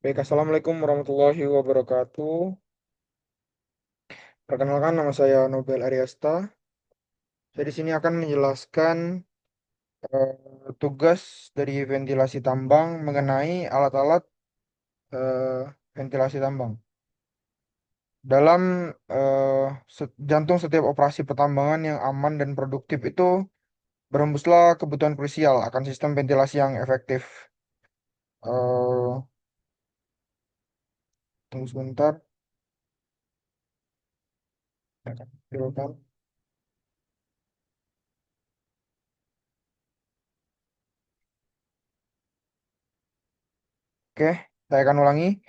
Baik, Assalamualaikum warahmatullahi wabarakatuh. Perkenalkan, nama saya Nobel Ariasta. Saya di sini akan menjelaskan tugas dari ventilasi tambang mengenai alat-alat eh, ventilasi tambang. Dalam jantung setiap operasi pertambangan yang aman dan produktif itu berhembuslah kebutuhan krusial akan sistem ventilasi yang efektif. Eh, Tunggu sebentar. Ya kan, silakan. Oke, saya akan ulangi.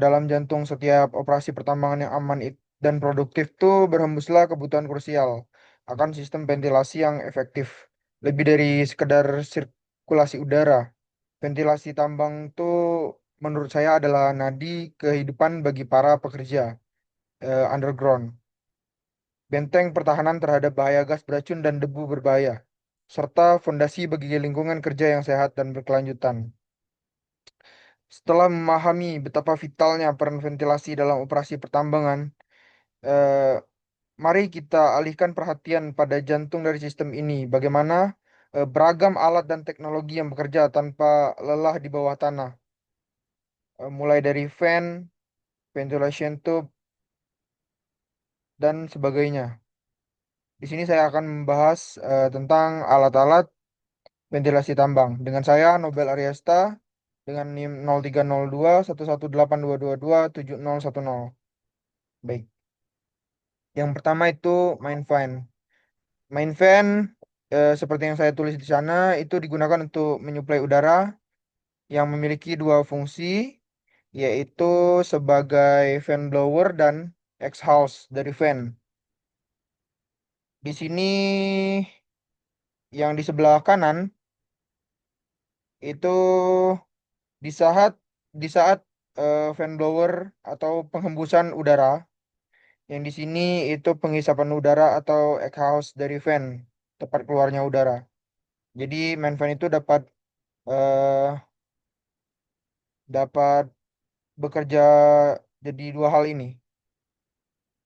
Dalam jantung setiap operasi pertambangan yang aman dan produktif tuh berhembuslah kebutuhan krusial akan sistem ventilasi yang efektif. Lebih dari sekedar sirkulasi udara. Ventilasi tambang tuh menurut saya adalah nadi kehidupan bagi para pekerja underground. Benteng pertahanan terhadap bahaya gas beracun dan debu berbahaya. Serta fondasi bagi lingkungan kerja yang sehat dan berkelanjutan. Setelah memahami betapa vitalnya peran ventilasi dalam operasi pertambangan, eh, mari kita alihkan perhatian pada jantung dari sistem ini. Bagaimana beragam alat dan teknologi yang bekerja tanpa lelah di bawah tanah, mulai dari fan, ventilation tube, dan sebagainya. Di sini saya akan membahas tentang alat-alat ventilasi tambang. Dengan saya, Nobel Ariasta, dengan NIM 0302 1182227010. Baik. Yang pertama itu main fan. Main fan seperti yang saya tulis di sana itu digunakan untuk menyuplai udara yang memiliki dua fungsi yaitu sebagai fan blower dan exhaust dari fan. Di sini yang di sebelah kanan itu di saat fan blower atau penghembusan udara, yang di sini itu penghisapan udara atau exhaust dari fan, tempat keluarnya udara. Jadi main fan itu eh, dapat bekerja jadi dua hal ini.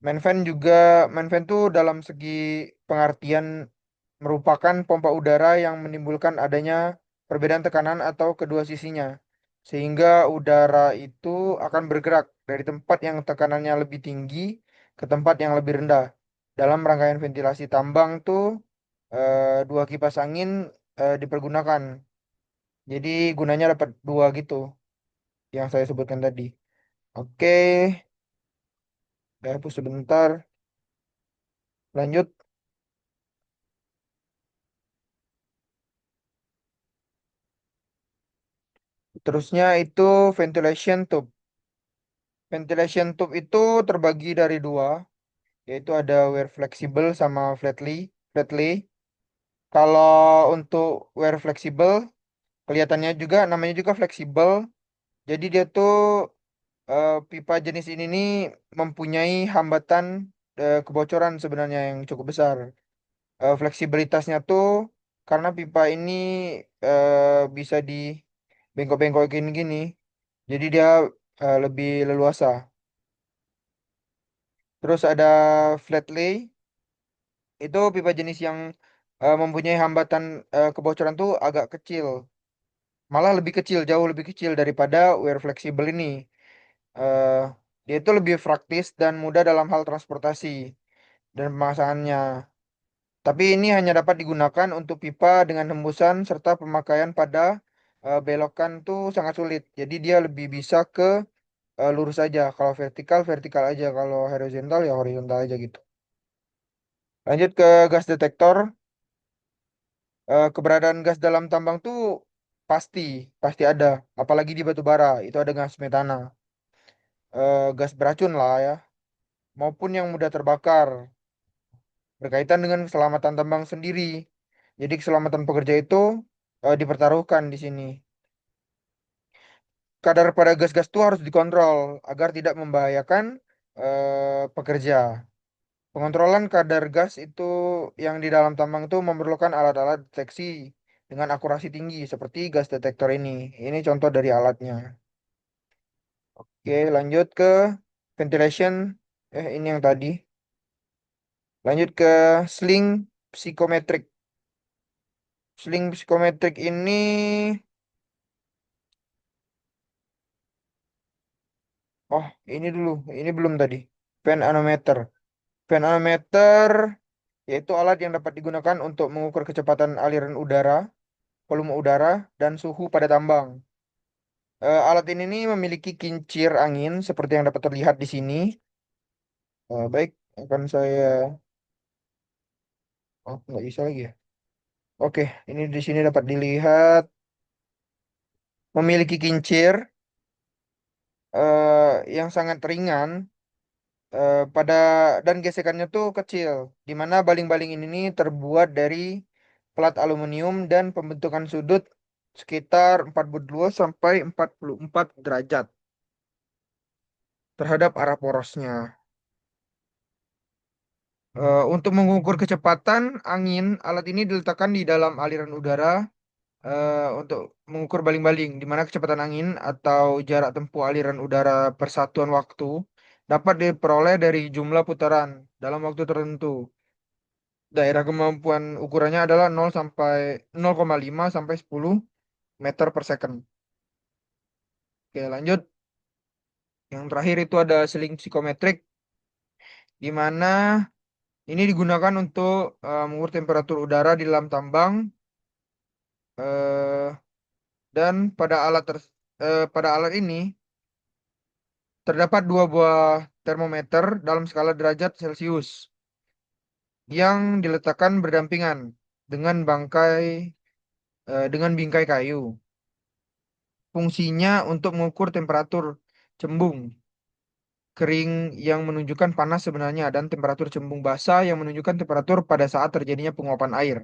Main fan tuh dalam segi pengertian merupakan pompa udara yang menimbulkan adanya perbedaan tekanan atau kedua sisinya. Sehingga udara itu akan bergerak dari tempat yang tekanannya lebih tinggi ke tempat yang lebih rendah. Dalam rangkaian ventilasi tambang tuh dua kipas angin dipergunakan. Jadi gunanya dapat dua gitu yang saya sebutkan tadi. Oke, ya hapus sebentar. Lanjut. Terusnya itu ventilation tube. Ventilation tube itu terbagi dari dua, yaitu ada wear flexible sama flatly. Flatly. Kalau untuk wear flexible, kelihatannya juga namanya juga fleksibel. Jadi dia tuh pipa jenis ini nih mempunyai hambatan kebocoran sebenarnya yang cukup besar. Fleksibilitasnya tuh karena pipa ini bisa di bengkok-bengkokin gini, jadi dia lebih leluasa. Terus ada flat lay, itu pipa jenis yang mempunyai hambatan kebocoran tuh agak kecil, malah lebih kecil, jauh lebih kecil daripada wear flexible ini. Eh, Dia itu lebih praktis dan mudah dalam hal transportasi dan pemasangannya. Tapi ini hanya dapat digunakan untuk pipa dengan hembusan serta pemakaian pada belokan tuh sangat sulit. Jadi dia lebih bisa ke lurus aja. Kalau vertikal, vertikal aja. Kalau horizontal, ya horizontal aja gitu. Lanjut ke gas detektor. Keberadaan gas dalam tambang tuh pasti, pasti ada. Apalagi di batu bara, itu ada gas metana. Gas beracun lah ya. Maupun yang mudah terbakar. Berkaitan dengan keselamatan tambang sendiri. Jadi keselamatan pekerja itu dipertaruhkan di sini. Kadar pada gas-gas itu harus dikontrol agar tidak membahayakan pekerja. Pengontrolan kadar gas itu yang di dalam tambang itu memerlukan alat-alat deteksi dengan akurasi tinggi seperti gas detektor ini. Ini contoh dari alatnya. Oke, lanjut ke ventilation. Ini yang tadi. Lanjut ke sling psikometrik. Sling psikometrik ini, oh ini dulu, ini belum tadi. Fan anometer. Fan anometer yaitu alat yang dapat digunakan untuk mengukur kecepatan aliran udara, volume udara, dan suhu pada tambang. Alat ini nih memiliki kincir angin seperti yang dapat terlihat di sini. Baik, akan saya. Oh, nggak bisa lagi ya. Oke, ini di sini dapat dilihat memiliki kincir yang sangat ringan pada dan gesekannya tuh kecil, di mana baling-baling ini nih terbuat dari plat aluminium dan pembentukan sudut sekitar 42 sampai 44 derajat terhadap arah porosnya. Untuk mengukur kecepatan angin, alat ini diletakkan di dalam aliran udara untuk mengukur baling-baling, di mana kecepatan angin atau jarak tempuh aliran udara per satuan waktu dapat diperoleh dari jumlah putaran dalam waktu tertentu. Daerah kemampuan ukurannya adalah 0 sampai 0,5 sampai 10 meter per second. Oke, lanjut. Yang terakhir itu ada seling psikometrik, di mana ini digunakan untuk mengukur temperatur udara di dalam tambang eh, dan pada alat ini terdapat dua buah termometer dalam skala derajat Celcius yang diletakkan berdampingan dengan dengan bingkai kayu. Fungsinya untuk mengukur temperatur cembung kering yang menunjukkan panas sebenarnya dan temperatur cembung basah yang menunjukkan temperatur pada saat terjadinya penguapan air.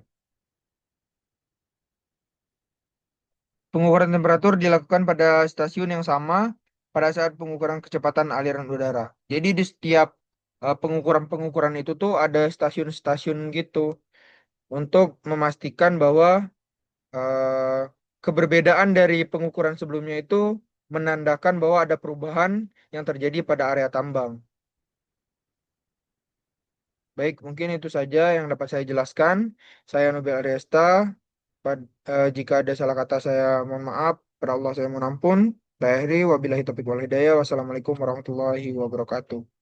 Pengukuran temperatur dilakukan pada stasiun yang sama pada saat pengukuran kecepatan aliran udara. Jadi di setiap pengukuran-pengukuran itu tuh ada stasiun-stasiun gitu untuk memastikan bahwa eh, keberbedaan dari pengukuran sebelumnya itu menandakan bahwa ada perubahan yang terjadi pada area tambang. Baik, mungkin itu saja yang dapat saya jelaskan. Saya Nobel Ariesta. Jika ada salah kata saya mohon maaf. Pada Allah saya mohon ampun. Lahiri wabillahi taufiq wal hidayah. Wassalamualaikum warahmatullahi wabarakatuh.